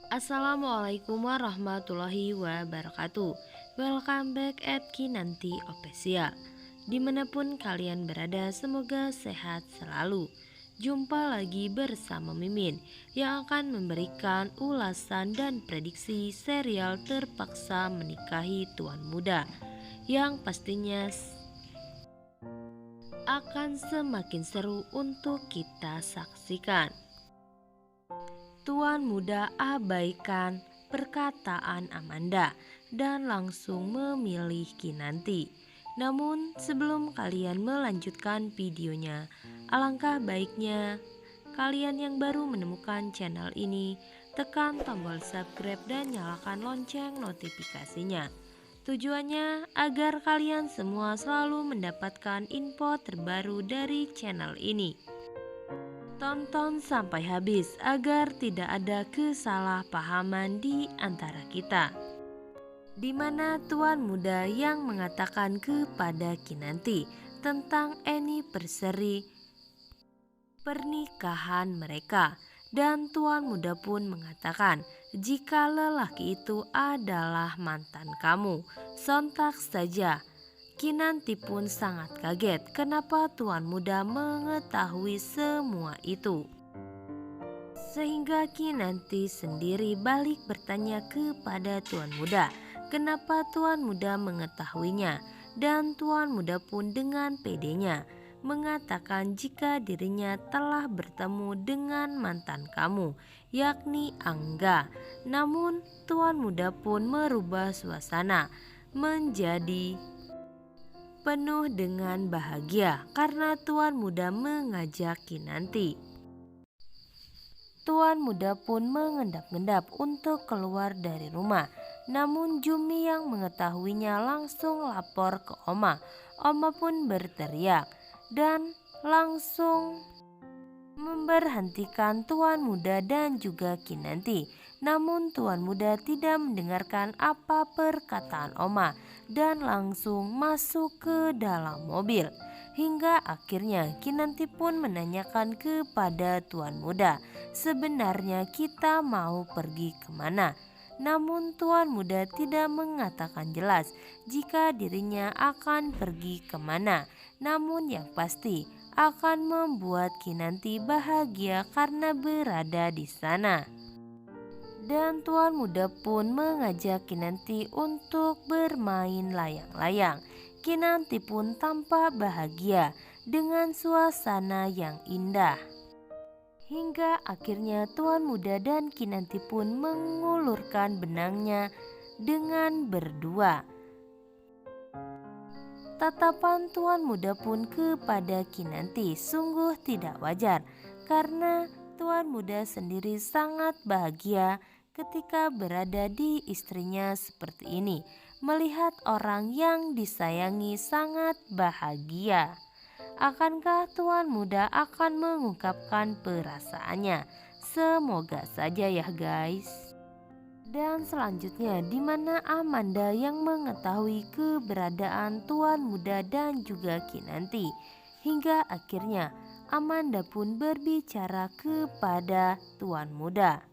Assalamualaikum warahmatullahi wabarakatuh. Welcome back at Kinanti Official. Dimanapun kalian berada, semoga sehat selalu. Jumpa lagi bersama Mimin yang akan memberikan ulasan dan prediksi serial Terpaksa Menikahi Tuan Muda, yang pastinya akan semakin seru untuk kita saksikan. Tuan Muda abaikan perkataan Amanda dan langsung memilih Kinanti. Namun sebelum kalian melanjutkan videonya, alangkah baiknya kalian yang baru menemukan channel ini tekan tombol subscribe dan nyalakan lonceng notifikasinya. Tujuannya agar kalian semua selalu mendapatkan info terbaru dari channel ini. Tonton sampai habis agar tidak ada kesalahpahaman di antara kita. Di mana Tuan Muda yang mengatakan kepada Kinanti tentang anniversary pernikahan mereka, dan Tuan Muda pun mengatakan jika lelaki itu adalah mantan kamu. Sontak saja Kinanti pun sangat kaget kenapa Tuan Muda mengetahui semua itu. Sehingga Kinanti sendiri balik bertanya kepada Tuan Muda kenapa Tuan Muda mengetahuinya, dan Tuan Muda pun dengan pedenya mengatakan jika dirinya telah bertemu dengan mantan kamu, yakni Angga. Namun Tuan Muda pun merubah suasana menjadi penuh dengan bahagia karena Tuan Muda mengajak Kinanti. Tuan Muda pun mengendap-endap untuk keluar dari rumah. Namun Jumi yang mengetahuinya langsung lapor ke Oma. Oma pun berteriak dan langsung memberhentikan Tuan Muda dan juga Kinanti. Namun Tuan Muda tidak mendengarkan apa perkataan Oma dan langsung masuk ke dalam mobil. Hingga akhirnya Kinanti pun menanyakan kepada Tuan Muda, sebenarnya kita mau pergi kemana? Namun Tuan Muda tidak mengatakan jelas jika dirinya akan pergi kemana. Namun yang pasti akan membuat Kinanti bahagia karena berada di sana. Dan Tuan Muda pun mengajak Kinanti untuk bermain layang-layang. Kinanti pun tampak bahagia dengan suasana yang indah. Hingga akhirnya Tuan Muda dan Kinanti pun mengulurkan benangnya dengan berdua. Tatapan Tuan Muda pun kepada Kinanti sungguh tidak wajar karena Tuan Muda sendiri sangat bahagia ketika berada di istrinya seperti ini, melihat orang yang disayangi sangat bahagia. Akankah Tuan Muda akan mengungkapkan perasaannya? Semoga saja ya guys. Dan selanjutnya di mana Amanda yang mengetahui keberadaan Tuan Muda dan juga Kinanti. Hingga akhirnya Amanda pun berbicara kepada Tuan Muda.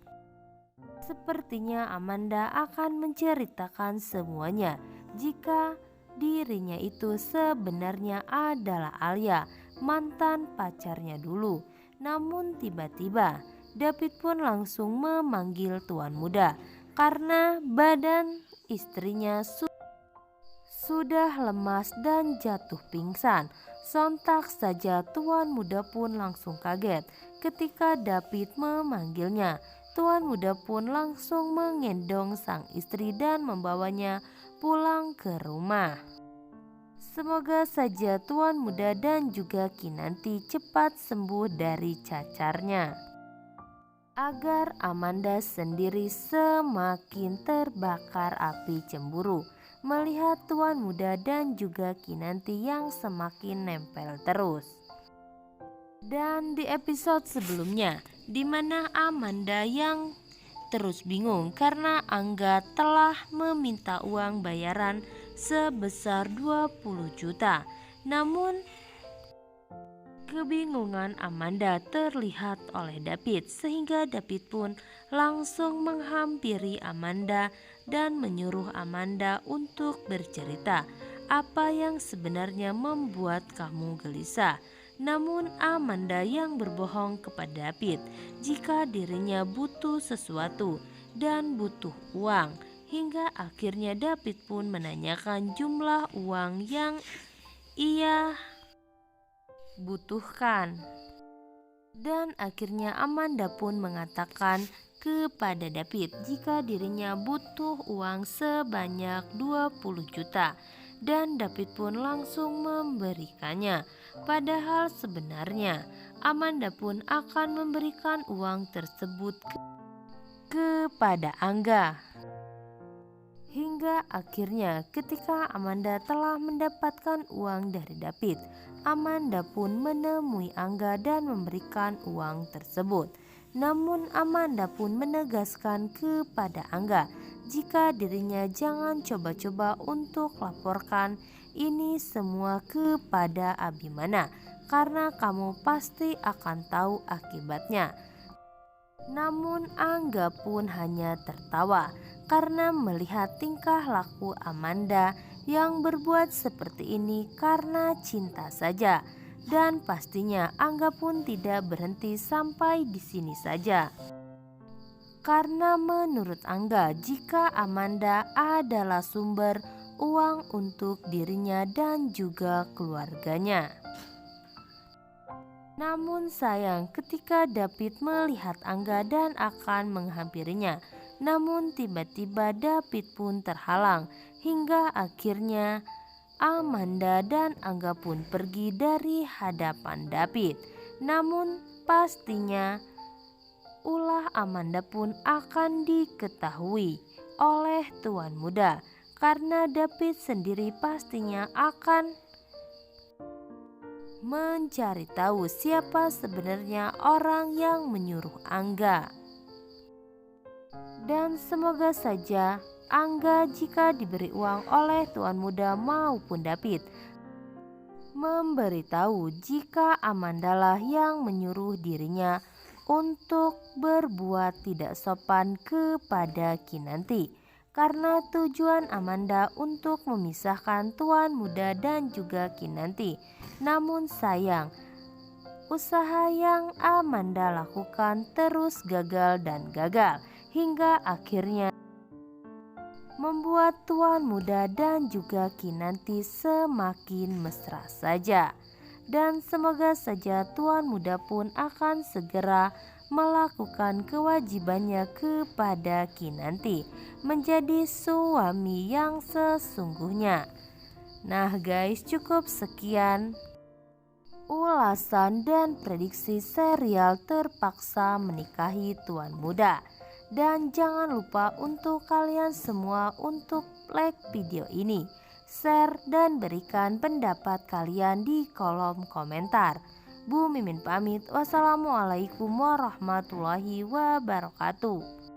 Sepertinya Amanda akan menceritakan semuanya jika dirinya itu sebenarnya adalah Alia, mantan pacarnya dulu. Namun tiba-tiba David pun langsung memanggil Tuan Muda karena badan istrinya sudah lemas dan jatuh pingsan. Sontak saja Tuan Muda pun langsung kaget ketika David memanggilnya. Tuan Muda pun langsung menggendong sang istri dan membawanya pulang ke rumah. Semoga saja Tuan Muda dan juga Kinanti cepat sembuh dari cacarnya, agar Amanda sendiri semakin terbakar api cemburu melihat Tuan Muda dan juga Kinanti yang semakin nempel terus. Dan di episode sebelumnya, di mana Amanda yang terus bingung karena Angga telah meminta uang bayaran sebesar 20 juta. Namun Kebingungan Amanda terlihat oleh David sehingga David pun langsung menghampiri Amanda dan menyuruh Amanda untuk bercerita apa yang sebenarnya membuat kamu gelisah. Namun Amanda yang berbohong kepada David jika dirinya butuh sesuatu dan butuh uang, hingga akhirnya David pun menanyakan jumlah uang yang ia butuhkan. Dan akhirnya Amanda pun mengatakan kepada David jika dirinya butuh uang sebanyak 20 juta, dan David pun langsung memberikannya. Padahal sebenarnya Amanda pun akan memberikan uang tersebut kepada Angga. Hingga akhirnya ketika Amanda telah mendapatkan uang dari David, Amanda pun menemui Angga dan memberikan uang tersebut. Namun Amanda pun menegaskan kepada Angga jika dirinya jangan coba-coba untuk laporkan ini semua kepada Abimana, karena kamu pasti akan tahu akibatnya. Namun Angga pun hanya tertawa karena melihat tingkah laku Amanda yang berbuat seperti ini karena cinta saja. Dan pastinya Angga pun tidak berhenti sampai di sini saja. Karena menurut Angga, jika Amanda adalah sumber uang untuk dirinya dan juga keluarganya. Namun sayang ketika David melihat Angga dan akan menghampirinya, namun tiba-tiba David pun terhalang hingga akhirnya Amanda dan Angga pun pergi dari hadapan David. Namun pastinya ulah Amanda pun akan diketahui oleh Tuan Muda, karena David sendiri pastinya akan mencari tahu siapa sebenarnya orang yang menyuruh Angga. Dan semoga saja Angga jika diberi uang oleh Tuan Muda maupun David memberitahu jika Amanda lah yang menyuruh dirinya untuk berbuat tidak sopan kepada Kinanti. Karena tujuan Amanda untuk memisahkan Tuan Muda dan juga Kinanti. Namun sayang, usaha yang Amanda lakukan terus gagal dan gagal, hingga akhirnya membuat Tuan Muda dan juga Kinanti semakin mesra saja. Dan semoga saja Tuan Muda pun akan segera melakukan kewajibannya kepada Kinanti, menjadi suami yang sesungguhnya. Nah guys, cukup sekian ulasan dan prediksi serial Terpaksa Menikahi Tuan Muda. Dan jangan lupa untuk kalian semua untuk like video ini, share dan berikan pendapat kalian di kolom komentar. Bu Mimin pamit. Wassalamualaikum warahmatullahi wabarakatuh.